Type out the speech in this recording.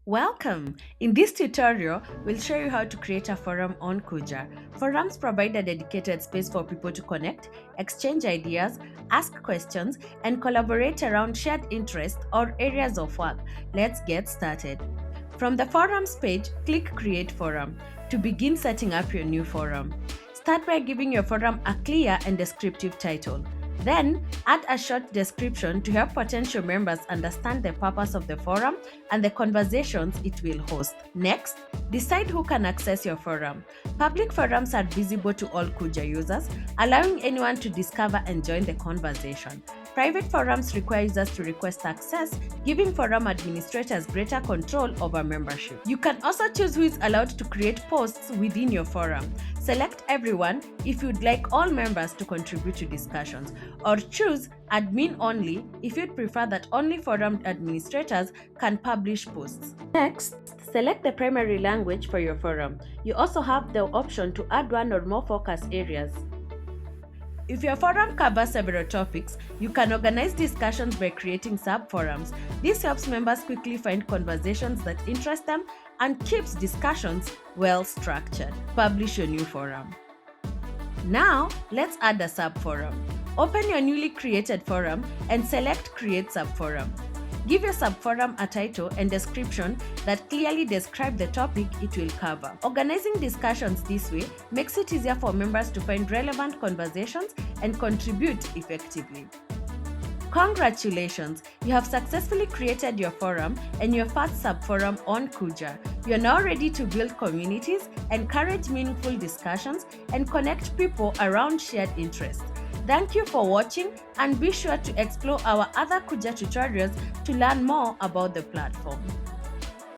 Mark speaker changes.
Speaker 1: Welcome! In this tutorial, we'll show you how to create a forum on Kuja. Forums provide a dedicated space for people to connect, exchange ideas, ask questions, and collaborate around shared interests or areas of work. Let's get started. From the Forums page, click Create Forum to begin setting up your new forum. Start by giving your forum a clear and descriptive title. Then, add a short description to help potential members understand the purpose of the forum and the conversations it will host. Next, decide who can access your forum. Public forums are visible to all Kuja users, allowing anyone to discover and join the conversation. Private forums require users to request access, giving forum administrators greater control over membership. You can also choose who is allowed to create posts within your forum. Select everyone if you'd like all members to contribute to discussions, or choose admin only if you'd prefer that only forum administrators can publish posts. Next, select the primary language for your forum. You also have the option to add one or more focus areas. If your forum covers several topics, you can organize discussions by creating sub-forums. This helps members quickly find conversations that interest them and keeps discussions well structured. Publish your new forum. Now, let's add a sub-forum. Open your newly created forum and select Create Sub-Forum. Give your subforum a title and description that clearly describe the topic it will cover. Organizing discussions this way makes it easier for members to find relevant conversations and contribute effectively. Congratulations! You have successfully created your forum and your first subforum on Kuja. You are now ready to build communities, encourage meaningful discussions, and connect people around shared interests. Thank you for watching, and be sure to explore our other Kuja tutorials to learn more about the platform.